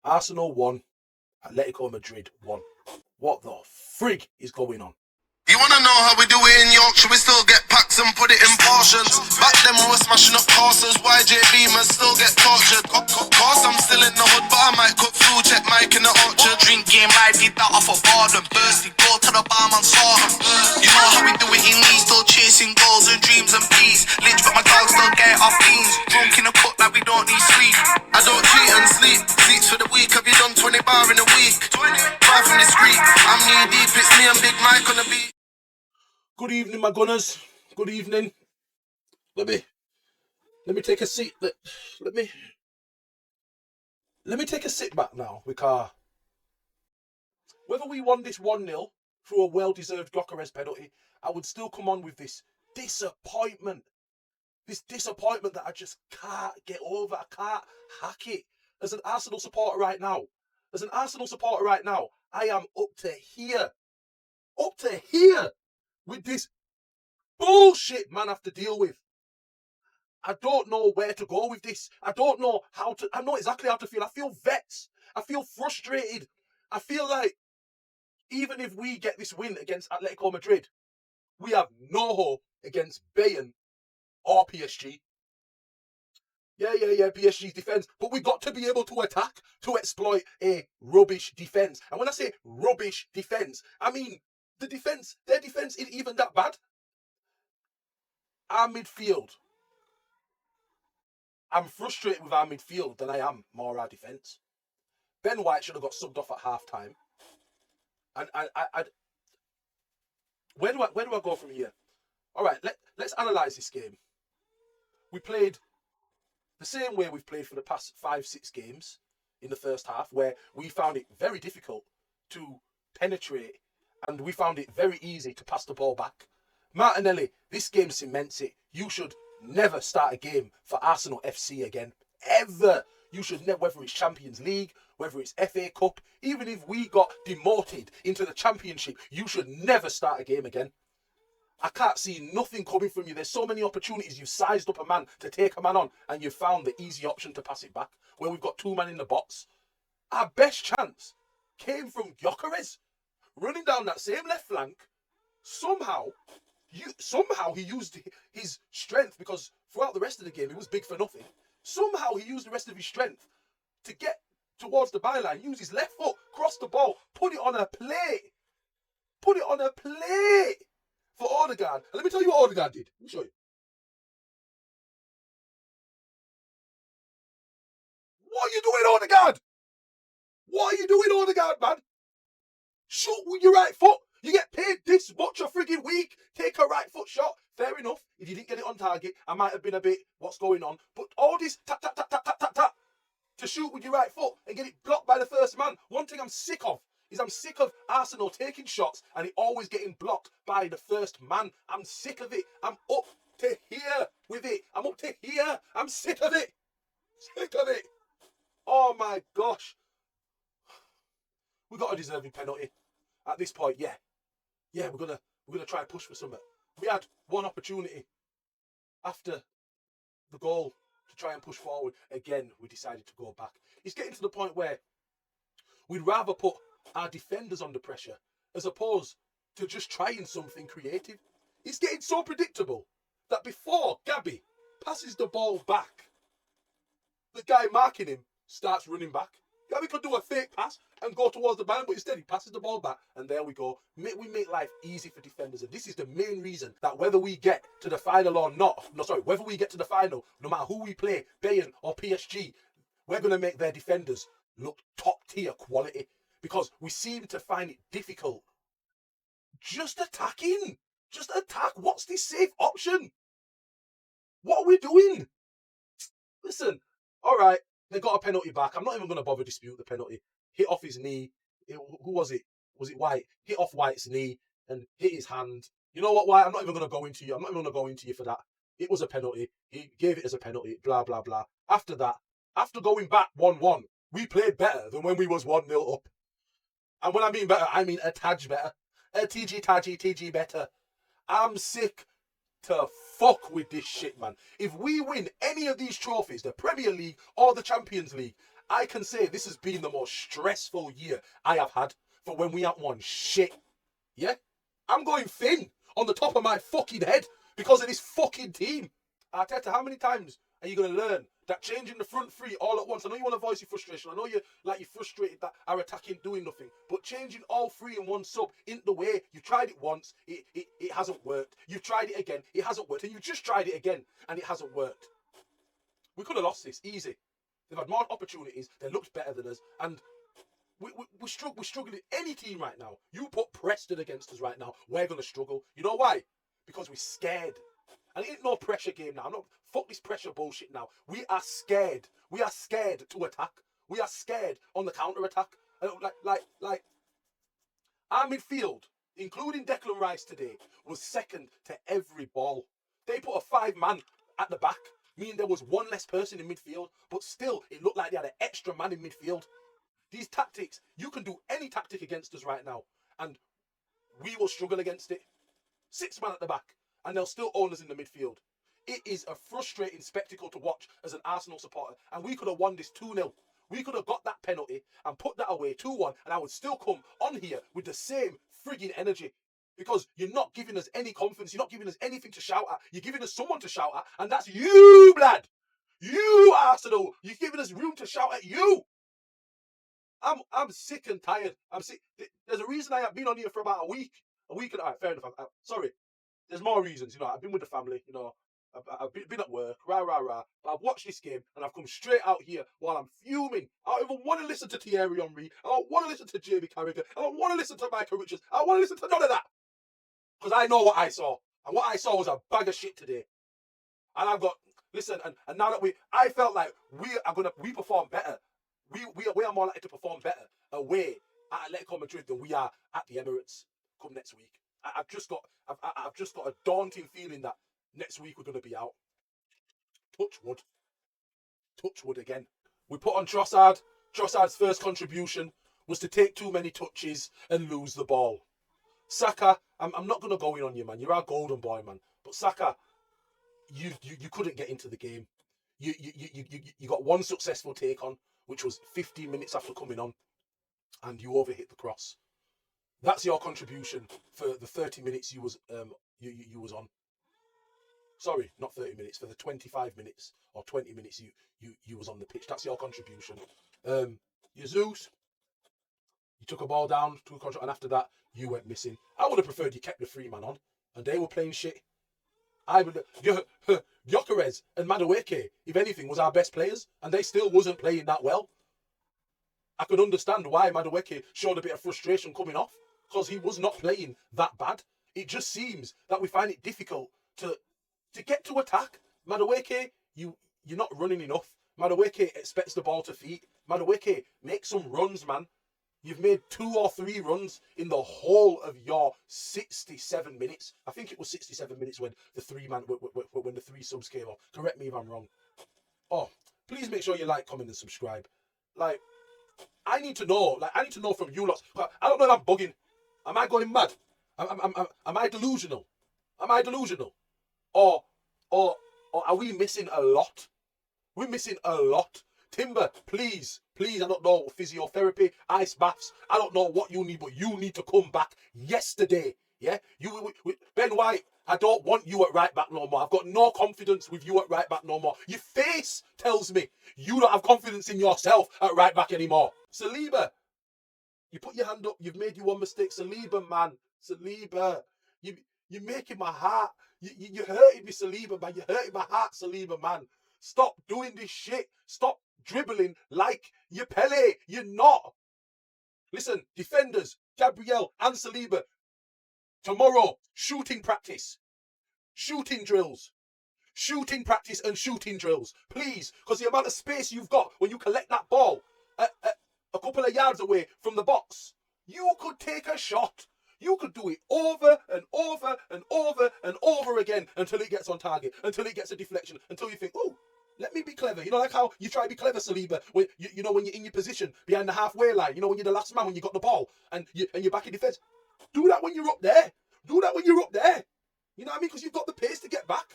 Arsenal won. Atletico Madrid won. What the frig is going on? You wanna know how we do it in Yorkshire? We still get packs and put it in portions. Back then we were smashing up courses. YJ Beamers still get tortured. Course I'm still in the hood, but I might cook food. Check Mike in the orchard. Drink game live, eat that off a board and bursty. Go to the barman, saw him. You know how we do it in me. Still chasing goals and dreams and peace. Lynch, but my dog still get off beans. Drunk in the cut like we don't need sleep. I don't cheat and sleep. Seats for the week. Have you done 20 bar in a week? 25 from the street. I'm knee deep. It's me and Big Mike on the beat. Good evening, my gunners. Good evening. Let me take a seat. Let me take a sit back now, because whether we won this 1-0 through a well-deserved Gyökeres penalty, I would still come on with this disappointment. This disappointment that I just can't get over. I can't hack it. As an Arsenal supporter right now, I am up to here with this bullshit man I have to deal with. I don't know where to go with this. I know exactly how to feel. I feel vexed. I feel frustrated. I feel like even if we get this win against Atletico Madrid, we have no hope against Bayern or PSG. Yeah, PSG's defence. But we've got to be able to attack, to exploit a rubbish defence. And when I say rubbish defence, I mean their defence isn't even that bad. Our midfield. I'm frustrated with our midfield than I am more our defence. Ben White should have got subbed off at half-time. And where do I go from here? All right, let's analyse this game. We played the same way we've played for the past 5-6 games in the first half, where we found it very difficult to penetrate and we found it very easy to pass the ball back. Martinelli, this game cements it. You should never start a game for Arsenal FC again. Ever. You should never, whether it's Champions League, whether it's FA Cup, even if we got demoted into the Championship, you should never start a game again. I can't see nothing coming from you. There's so many opportunities. You've sized up a man to take a man on and you've found the easy option to pass it back, where we've got 2 men in the box. Our best chance came from Gyökeres running down that same left flank. Somehow he used his strength, because throughout the rest of the game he was big for nothing. Somehow he used the rest of his strength to get towards the byline, use his left foot, cross the ball, put it on a plate for Odegaard. And let me tell you what Odegaard did. Let me show you. What are you doing, Odegaard? What are you doing, Odegaard, man? Shoot with your right foot. You get paid this much a friggin' week. Take a right foot shot. Fair enough. If you didn't get it on target, I might have been a bit, what's going on? But all this tap, tap, tap, tap, tap, tap, tap, to shoot with your right foot and get it blocked by the first man. One thing I'm sick of is Arsenal taking shots and it always getting blocked by the first man. I'm sick of it. I'm up to here with it. I'm up to here. I'm sick of it. Oh my gosh. We got a deserving penalty. At this point, yeah, we're gonna try and push for something. We had one opportunity after the goal to try and push forward. Again, we decided to go back. It's getting to the point where we'd rather put our defenders under pressure as opposed to just trying something creative. It's getting so predictable that before Gabby passes the ball back, the guy marking him starts running back. Gabby could do a fake pass and go towards the man, but instead he passes the ball back, and there we go. We make life easy for defenders, and this is the main reason that whether we get to the final or not, whether we get to the final, no matter who we play, Bayern or PSG, we're going to make their defenders look top tier quality, because we seem to find it difficult just attacking. Just attack. What's the safe option? What are we doing? Listen, all right. They got a penalty back. I'm not even going to bother dispute the penalty. Hit off his knee. Who was it? Was it White? Hit off White's knee and hit his hand. You know what, White? I'm not even going to go into you. I'm not even going to go into you for that. It was a penalty. He gave it as a penalty. Blah, blah, blah. After that, after going back 1-1, we played better than when we was 1-0 up. And when I mean better, I mean a tad better. A TG better. I'm sick to fuck with this shit, man. If we win any of these trophies, the Premier League or the Champions League, I can say this has been the most stressful year I have had for when we haven't won shit. Yeah? I'm going thin on the top of my fucking head because of this fucking team. Arteta, how many times are you going to learn that changing the front three all at once? I know you want to voice your frustration. I know you're frustrated that our attacking doing nothing. But changing all three in one sub isn't the way. You tried it once, it hasn't worked. You've tried it again, it hasn't worked. And you just tried it again, and it hasn't worked. We could have lost this, easy. They've had more opportunities, they looked better than us, and we're struggling. Any team right now, you put Preston against us right now, we're going to struggle. You know why? Because we're scared. And it ain't no pressure game now. Fuck this pressure bullshit now. We are scared. We are scared to attack. We are scared on the counter-attack. Like, our midfield, including Declan Rice today, was second to every ball. They put a 5-man at the back, meaning there was one less person in midfield, but still, it looked like they had an extra man in midfield. These tactics, you can do any tactic against us right now, and we will struggle against it. 6-man at the back, and they'll still own us in the midfield. It is a frustrating spectacle to watch as an Arsenal supporter, and we could have won this 2-0. We could have got that penalty and put that away 2-1, and I would still come on here with the same frigging energy. Because you're not giving us any confidence, you're not giving us anything to shout at, you're giving us someone to shout at, and that's you, blood! You, Arsenal! You're giving us room to shout at you! I'm sick and tired. I'm sick. There's a reason I have been on here for about a week. A week and all right, fair enough. Sorry. There's more reasons, you know. I've been with the family, you know. I've been at work, rah. But I've watched this game and I've come straight out here while I'm fuming. I don't even want to listen to Thierry Henry. I don't want to listen to Jamie Carragher. I don't want to listen to Michael Richards. I don't want to listen to none of that. Because I know what I saw. And what I saw was a bag of shit today. And I've got, listen, and now that I felt like we perform better. We are more likely to perform better away at Atletico Madrid than we are at the Emirates come next week. I've just got a daunting feeling that next week we're going to be out. Touch wood again. We put on Trossard. Trossard's first contribution was to take too many touches and lose the ball. Saka, I'm not going to go in on you, man. You're our golden boy, man. But Saka, you couldn't get into the game. You got one successful take on, which was 15 minutes after coming on, and you overhit the cross. That's your contribution for the 30 minutes you was on. Sorry, not 30 minutes, for the 25 minutes or 20 minutes you was on the pitch. That's your contribution. Jesus, you took a ball down, took a control, and after that, you went missing. I would have preferred you kept the 3-man on, and they were playing shit. Gyökeres and Madueke, if anything, was our best players, and they still wasn't playing that well. I could understand why Madueke showed a bit of frustration coming off, because he was not playing that bad. It just seems that we find it difficult to get to attack. Madueke, you're not running enough. Madueke expects the ball to feet. Madueke, make some runs, man. You've made 2 or 3 runs in the whole of your 67 minutes. I think it was 67 minutes when the 3 subs came off. Correct me if I'm wrong. Oh, please make sure you like, comment, and subscribe. Like, I need to know. Like, I need to know from you lots. I don't know if I'm bugging. Am I going mad? Am I delusional? Am I delusional? Or are we missing a lot? We're missing a lot. Timber, please, I don't know, physiotherapy, ice baths, I don't know what you need, but you need to come back yesterday, yeah? Ben White, I don't want you at right back no more. I've got no confidence with you at right back no more. Your face tells me you don't have confidence in yourself at right back anymore. Saliba, you put your hand up, you've made one mistake. Saliba, man, Saliba, you're making my heart, you're hurting me, Saliba, man, you're hurting my heart, Saliba, man. Stop doing this shit. Stop dribbling like you're Pele. You're not. Listen, defenders, Gabriel and Saliba, tomorrow, shooting practice. Shooting drills. Shooting practice and shooting drills. Please, because the amount of space you've got when you collect that ball a couple of yards away from the box, you could take a shot. You could do it over and over and over and over again until it gets on target, until it gets a deflection, until you think, oh, let me be clever. You know, like how you try to be clever, Saliba, when you know when you're in your position behind the halfway line. You know, when you're the last man, when you got the ball and you're back in defence. Do that when you're up there. Do that when you're up there. You know what I mean? Because you've got the pace to get back.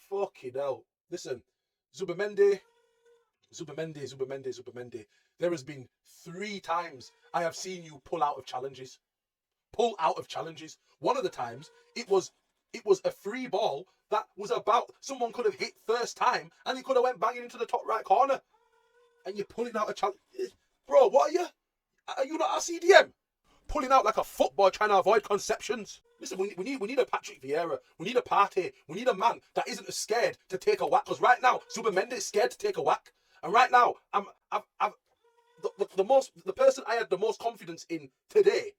Fucking hell. Listen, Zubimendi, Zubimendi. There has been 3 times I have seen you pull out of challenges. Pull out of challenges. One of the times, it was a free ball that was about, someone could have hit first time, and he could have went banging into the top right corner. And you're pulling out a challenge. Bro, what are you? Are you not a CDM? Pulling out like a football trying to avoid conceptions. Listen, we need a Patrick Vieira. We need a Partey. We need a man that isn't scared to take a whack. Because right now, Zubimendi is scared to take a whack. And right now, the person I had the most confidence in today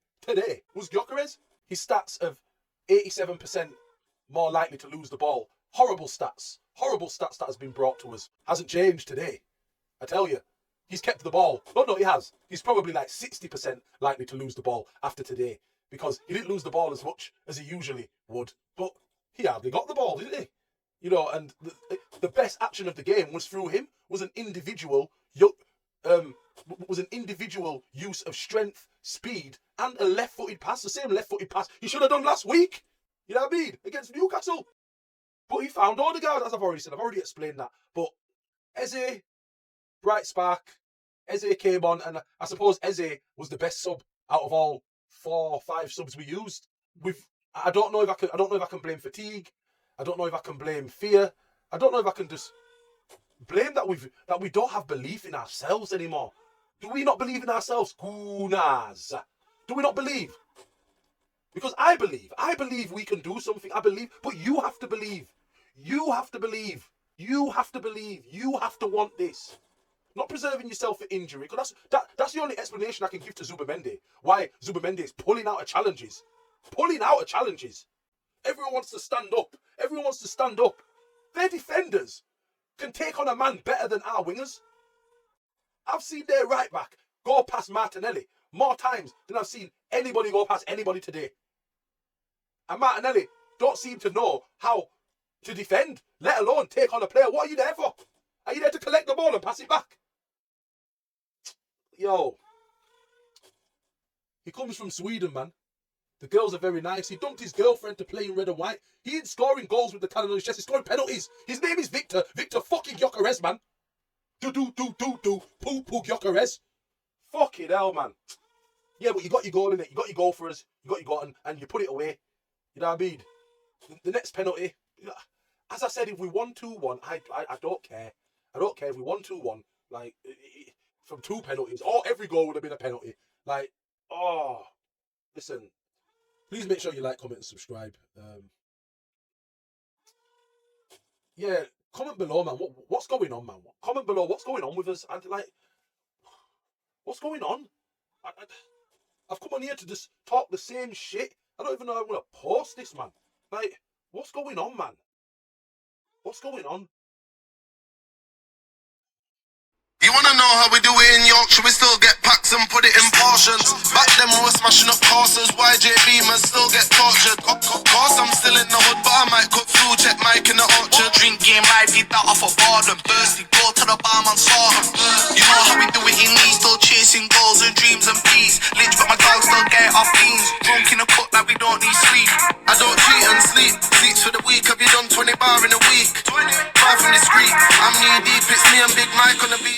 was Gyökeres. His stats of 87% more likely to lose the ball. Horrible stats that has been brought to us. Hasn't changed today. I tell you. He's kept the ball. No, he has. He's probably like 60% likely to lose the ball after today, because he didn't lose the ball as much as he usually would. But he hardly got the ball, didn't he? You know, and the best action of the game was through him. Was an individual use of strength, speed, and a left-footed pass. The same left-footed pass he should have done last week. You know what I mean? Against Newcastle. But he found Odegaard, as I've already said. I've already explained that. But Eze, bright spark. Eze came on, and I suppose Eze was the best sub out of all 4 or 5 subs we used. I don't know if I can blame fatigue. I don't know if I can blame fear. I don't know if I can just blame that we don't have belief in ourselves anymore. Do we not believe in ourselves? Gooners. Do we not believe? Because I believe we can do something. I believe, but you have to believe. You have to believe. You have to believe. You have to want this. Not preserving yourself for injury, because that's the only explanation I can give to Zubimendi. Why Zubimendi is pulling out of challenges. Pulling out of challenges. Everyone wants to stand up. Everyone wants to stand up. Their defenders can take on a man better than our wingers. I've seen their right back go past Martinelli more times than I've seen anybody go past anybody today. And Martinelli don't seem to know how to defend, let alone take on a player. What are you there for? Are you there to collect the ball and pass it back? Yo. He comes from Sweden, man. The girls are very nice. He dumped his girlfriend to play in red and white. He ain't scoring goals with the cannon on his chest. He's scoring penalties. His name is Victor. Victor fucking Gyökeres, man. Poo Gyökeres. Fucking hell, man. Yeah, but you got your goal in it. You got your goal for us. You got your goal and you put it away. You know what I mean? The next penalty. As I said, if we won 2-1, I don't care. I don't care if we won 2-1. Like, from 2 penalties. Or every goal would have been a penalty. Like, oh. Listen. Please make sure you like, comment, and subscribe. Yeah, comment below, man. What's going on, man? Comment below. What's going on with us? And like, what's going on? I've come on here to just talk the same shit. I don't even know how I'm going to post this, man. Like, what's going on, man? What's going on? You wanna know how we do it in Yorkshire? We still get packs and put it in portions. Back then we were smashing up courses. YJ Beamers still get tortured. Course I'm still in the hood, but I might cook food. Check Mike in the orchard. Drink game, I feed that off a boredom. Thirsty, go to the barman, saw him. You know how we do it in East, still chasing goals and dreams and peace. Lynch, but my dog still get off beans. Drunk in the cup like we don't need sleep. I don't cheat and sleep. Seats for the week. Have you done 20 bar in a week? Far from the street. I'm knee deep. It's me and Big Mike on the beat.